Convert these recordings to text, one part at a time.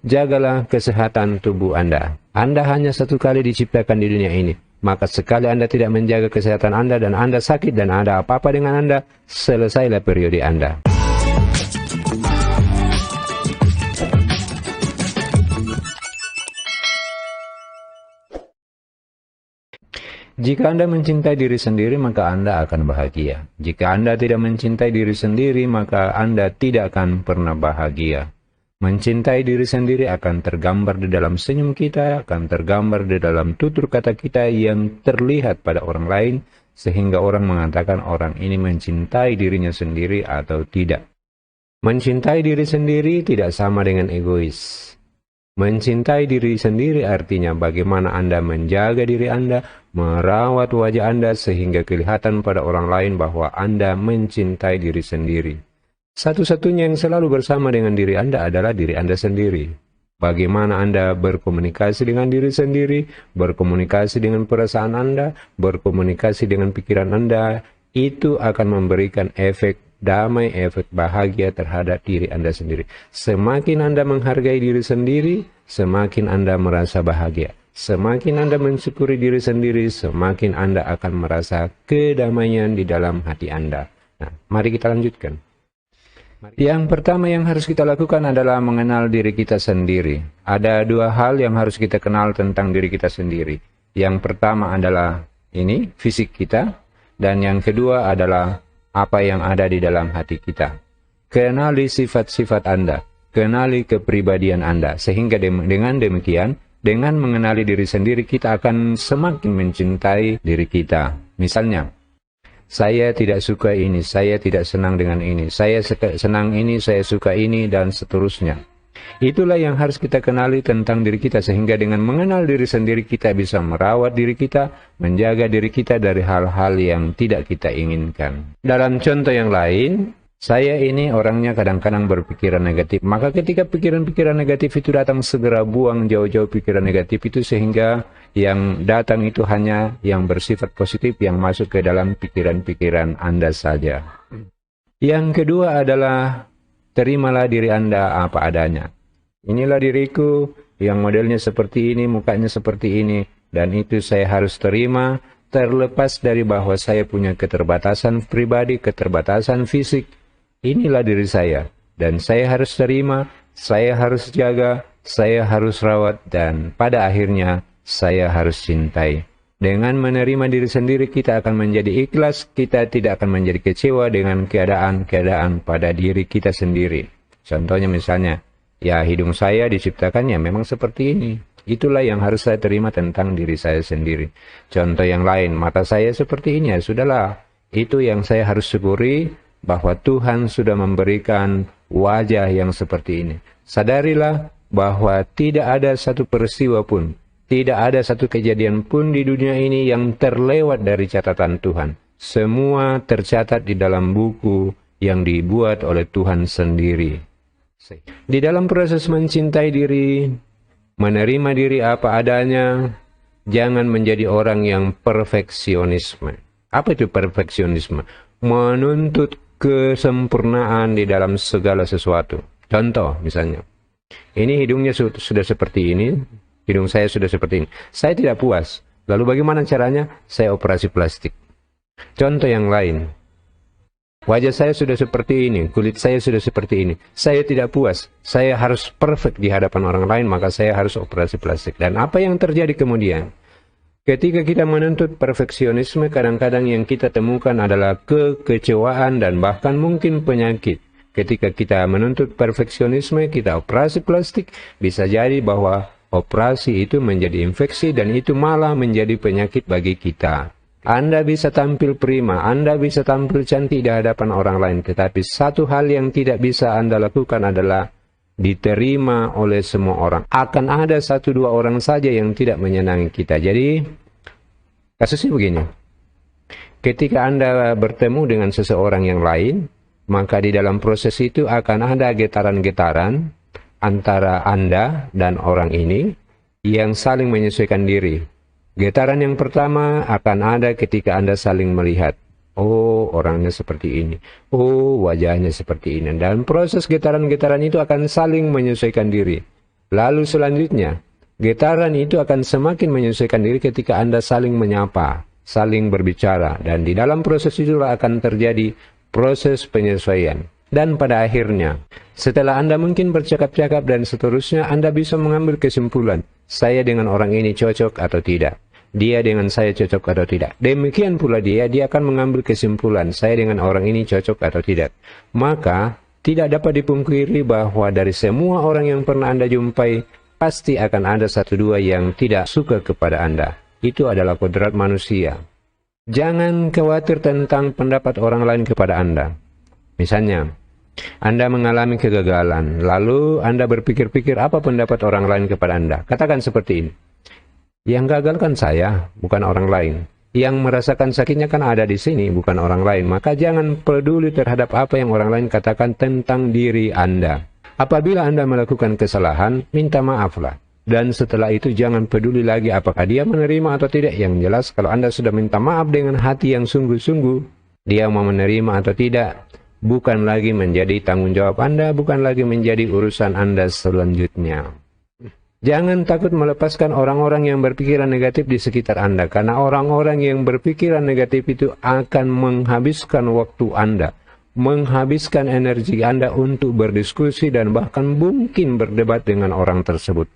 Jagalah kesehatan tubuh Anda. Anda hanya satu kali diciptakan di dunia ini. Maka sekali Anda tidak menjaga kesehatan Anda dan Anda sakit dan ada apa-apa dengan Anda, selesailah periode Anda. Jika Anda mencintai diri sendiri, maka Anda akan bahagia. Jika Anda tidak mencintai diri sendiri, maka Anda tidak akan pernah bahagia. Mencintai diri sendiri akan tergambar di dalam senyum kita, akan tergambar di dalam tutur kata kita yang terlihat pada orang lain, sehingga orang mengatakan orang ini mencintai dirinya sendiri atau tidak. Mencintai diri sendiri tidak sama dengan egois. Mencintai diri sendiri artinya bagaimana Anda menjaga diri Anda, merawat wajah Anda sehingga kelihatan pada orang lain bahwa Anda mencintai diri sendiri. Satu-satunya yang selalu bersama dengan diri Anda adalah diri Anda sendiri. Bagaimana Anda berkomunikasi dengan diri sendiri, berkomunikasi dengan perasaan Anda, berkomunikasi dengan pikiran Anda, itu akan memberikan efek damai, efek bahagia terhadap diri Anda sendiri. Semakin Anda menghargai diri sendiri, semakin Anda merasa bahagia. Semakin Anda mensyukuri diri sendiri, semakin Anda akan merasa kedamaian di dalam hati Anda. Nah, mari kita lanjutkan. Yang pertama yang harus kita lakukan adalah mengenal diri kita sendiri. Ada dua hal yang harus kita kenal tentang diri kita sendiri. Yang pertama adalah ini, fisik kita. Dan yang kedua adalah apa yang ada di dalam hati kita. Kenali sifat-sifat Anda. Kenali kepribadian Anda. Sehingga dengan demikian, dengan mengenali diri sendiri, kita akan semakin mencintai diri kita. Misalnya, saya tidak suka ini, saya tidak senang dengan ini, saya senang ini, saya suka ini, dan seterusnya. Itulah yang harus kita kenali tentang diri kita, sehingga dengan mengenal diri sendiri kita bisa merawat diri kita, menjaga diri kita dari hal-hal yang tidak kita inginkan. Dalam contoh yang lain, saya ini orangnya kadang-kadang berpikiran negatif. Maka ketika pikiran-pikiran negatif itu datang, segera buang jauh-jauh pikiran negatif itu, sehingga yang datang itu hanya yang bersifat positif yang masuk ke dalam pikiran-pikiran Anda saja. Yang kedua adalah terimalah diri Anda apa adanya. Inilah diriku yang modelnya seperti ini, mukanya seperti ini, dan itu saya harus terima, terlepas dari bahwa saya punya keterbatasan pribadi, keterbatasan fisik. Inilah diri saya, dan saya harus terima, saya harus jaga, saya harus rawat, dan pada akhirnya saya harus cintai. Dengan menerima diri sendiri, kita akan menjadi ikhlas, kita tidak akan menjadi kecewa dengan keadaan-keadaan pada diri kita sendiri. Contohnya misalnya, ya hidung saya diciptakannya memang seperti ini. Itulah yang harus saya terima tentang diri saya sendiri. Contoh yang lain, mata saya seperti ini, ya sudahlah. Itu yang saya harus syukuri, bahwa Tuhan sudah memberikan wajah yang seperti ini. Sadarilah bahwa tidak ada satu peristiwa pun, tidak ada satu kejadian pun di dunia ini yang terlewat dari catatan Tuhan. Semua tercatat di dalam buku yang dibuat oleh Tuhan sendiri. Di dalam proses mencintai diri, menerima diri apa adanya, jangan menjadi orang yang perfeksionisme. Apa itu perfeksionisme? Menuntut kesempurnaan di dalam segala sesuatu. Contoh misalnya, ini hidungnya sudah seperti ini, hidung saya sudah seperti ini. Saya tidak puas. Lalu bagaimana caranya? Saya operasi plastik. Contoh yang lain, wajah saya sudah seperti ini, kulit saya sudah seperti ini. Saya tidak puas. Saya harus perfect di hadapan orang lain, maka saya harus operasi plastik. Dan apa yang terjadi kemudian? Ketika kita menuntut perfeksionisme, kadang-kadang yang kita temukan adalah kekecewaan dan bahkan mungkin penyakit. Ketika kita menuntut perfeksionisme, kita operasi plastik, bisa jadi bahwa operasi itu menjadi infeksi dan itu malah menjadi penyakit bagi kita. Anda bisa tampil prima, Anda bisa tampil cantik di hadapan orang lain, tetapi satu hal yang tidak bisa Anda lakukan adalah diterima oleh semua orang. Akan ada satu dua orang saja yang tidak menyenangi kita. Jadi kasusnya begini, ketika Anda bertemu dengan seseorang yang lain, maka di dalam proses itu akan ada getaran-getaran antara Anda dan orang ini yang saling menyesuaikan diri. Getaran yang pertama akan ada ketika Anda saling melihat. Oh, orangnya seperti ini. Oh, wajahnya seperti ini. Dan proses getaran-getaran itu akan saling menyesuaikan diri. Lalu selanjutnya, getaran itu akan semakin menyesuaikan diri ketika Anda saling menyapa, saling berbicara, dan di dalam proses itulah akan terjadi proses penyesuaian. Dan pada akhirnya, setelah Anda mungkin bercakap-cakap dan seterusnya, Anda bisa mengambil kesimpulan, saya dengan orang ini cocok atau tidak. Dia dengan saya cocok atau tidak. Demikian pula dia akan mengambil kesimpulan, saya dengan orang ini cocok atau tidak. Maka, tidak dapat dipungkiri bahwa dari semua orang yang pernah Anda jumpai, pasti akan ada satu dua yang tidak suka kepada Anda. Itu adalah kodrat manusia. Jangan khawatir tentang pendapat orang lain kepada Anda. Misalnya, Anda mengalami kegagalan, lalu Anda berpikir-pikir apa pendapat orang lain kepada Anda. Katakan seperti ini, yang gagal kan saya, bukan orang lain. Yang merasakan sakitnya kan ada di sini, bukan orang lain. Maka jangan peduli terhadap apa yang orang lain katakan tentang diri Anda. Apabila Anda melakukan kesalahan, minta maaflah. Dan setelah itu jangan peduli lagi apakah dia menerima atau tidak. Yang jelas kalau Anda sudah minta maaf dengan hati yang sungguh-sungguh, dia mau menerima atau tidak, bukan lagi menjadi tanggung jawab Anda, bukan lagi menjadi urusan Anda selanjutnya. Jangan takut melepaskan orang-orang yang berpikiran negatif di sekitar Anda, karena orang-orang yang berpikiran negatif itu akan menghabiskan waktu Anda, menghabiskan energi Anda untuk berdiskusi dan bahkan mungkin berdebat dengan orang tersebut.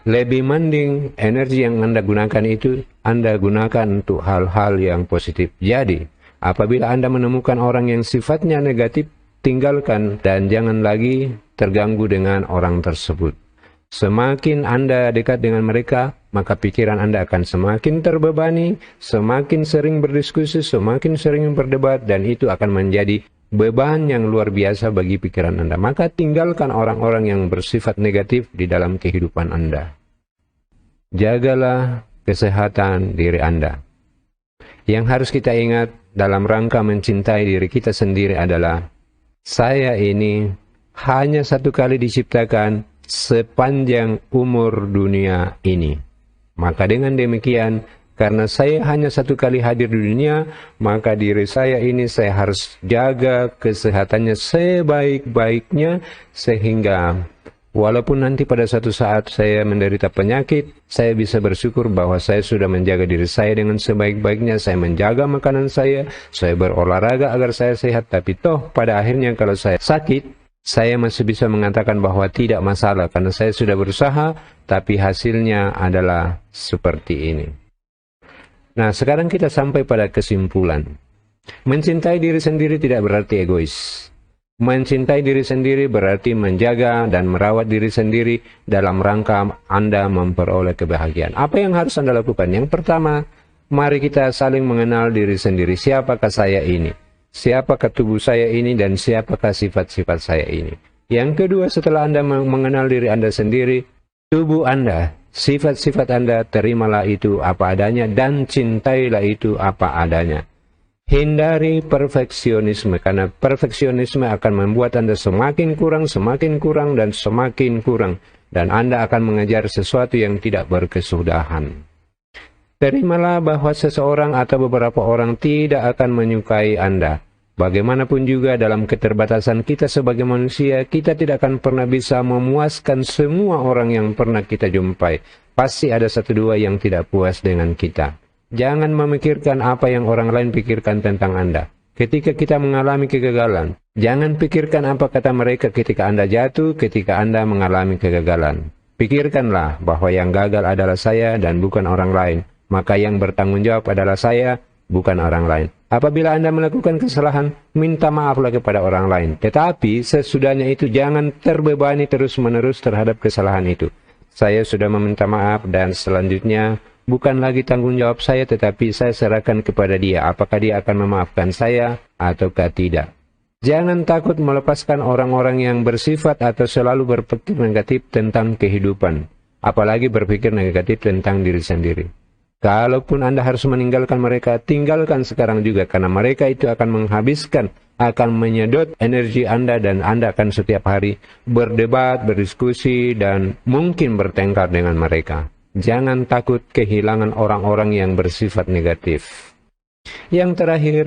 Lebih mending energi yang Anda gunakan itu Anda gunakan untuk hal-hal yang positif. Jadi, apabila Anda menemukan orang yang sifatnya negatif, tinggalkan dan jangan lagi terganggu dengan orang tersebut. Semakin Anda dekat dengan mereka, maka pikiran Anda akan semakin terbebani, semakin sering berdiskusi, semakin sering berdebat, dan itu akan menjadi beban yang luar biasa bagi pikiran Anda. Maka tinggalkan orang-orang yang bersifat negatif di dalam kehidupan Anda. Jagalah kesehatan diri Anda. Yang harus kita ingat dalam rangka mencintai diri kita sendiri adalah, saya ini hanya satu kali diciptakan sepanjang umur dunia ini. Maka dengan demikian, karena saya hanya satu kali hadir di dunia, maka diri saya ini saya harus jaga kesehatannya sebaik-baiknya, sehingga walaupun nanti pada suatu saat saya menderita penyakit, saya bisa bersyukur bahwa saya sudah menjaga diri saya dengan sebaik-baiknya. Saya menjaga makanan saya berolahraga agar saya sehat. Tapi toh pada akhirnya kalau saya sakit, saya masih bisa mengatakan bahwa tidak masalah karena saya sudah berusaha, tapi hasilnya adalah seperti ini. Nah, sekarang kita sampai pada kesimpulan. Mencintai diri sendiri tidak berarti egois. Mencintai diri sendiri berarti menjaga dan merawat diri sendiri dalam rangka Anda memperoleh kebahagiaan. Apa yang harus Anda lakukan? Yang pertama, mari kita saling mengenal diri sendiri. Siapakah saya ini? Siapakah tubuh saya ini dan siapakah sifat-sifat saya ini? Yang kedua, setelah Anda mengenal diri Anda sendiri, tubuh Anda, sifat-sifat Anda, terimalah itu apa adanya dan cintailah itu apa adanya. Hindari perfeksionisme, karena perfeksionisme akan membuat Anda semakin kurang, dan semakin kurang. Dan Anda akan mengejar sesuatu yang tidak berkesudahan. Terimalah bahwa seseorang atau beberapa orang tidak akan menyukai Anda. Bagaimanapun juga dalam keterbatasan kita sebagai manusia, kita tidak akan pernah bisa memuaskan semua orang yang pernah kita jumpai. Pasti ada satu dua yang tidak puas dengan kita. Jangan memikirkan apa yang orang lain pikirkan tentang Anda. Ketika kita mengalami kegagalan, jangan pikirkan apa kata mereka ketika Anda jatuh, ketika Anda mengalami kegagalan. Pikirkanlah bahwa yang gagal adalah saya dan bukan orang lain. Maka yang bertanggung jawab adalah saya, bukan orang lain. Apabila Anda melakukan kesalahan, minta maaflah kepada orang lain. Tetapi sesudahnya itu jangan terbebani terus-menerus terhadap kesalahan itu. Saya sudah meminta maaf dan selanjutnya bukan lagi tanggung jawab saya, tetapi saya serahkan kepada dia. Apakah dia akan memaafkan saya ataukah tidak? Jangan takut melepaskan orang-orang yang bersifat atau selalu berpikir negatif tentang kehidupan. Apalagi berpikir negatif tentang diri sendiri. Kalaupun Anda harus meninggalkan mereka, tinggalkan sekarang juga. Karena mereka itu akan menghabiskan, akan menyedot energi Anda. Dan Anda akan setiap hari berdebat, berdiskusi, dan mungkin bertengkar dengan mereka. Jangan takut kehilangan orang-orang yang bersifat negatif. Yang terakhir,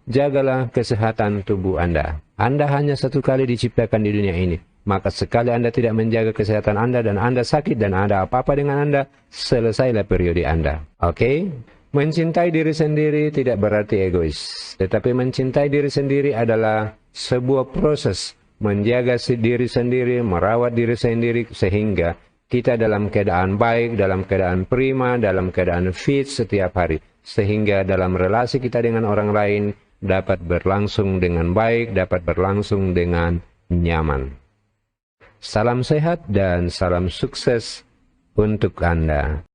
jagalah kesehatan tubuh Anda. Anda hanya satu kali diciptakan di dunia ini. maka sekali Anda tidak menjaga kesehatan Anda dan Anda sakit dan ada apa-apa dengan Anda, selesailah periode Anda. Oke? Mencintai diri sendiri tidak berarti egois, tetapi mencintai diri sendiri adalah sebuah proses menjaga diri sendiri, merawat diri sendiri sehingga kita dalam keadaan baik, dalam keadaan prima, dalam keadaan fit setiap hari. Sehingga dalam relasi kita dengan orang lain dapat berlangsung dengan baik, dapat berlangsung dengan nyaman. Salam sehat dan salam sukses untuk Anda.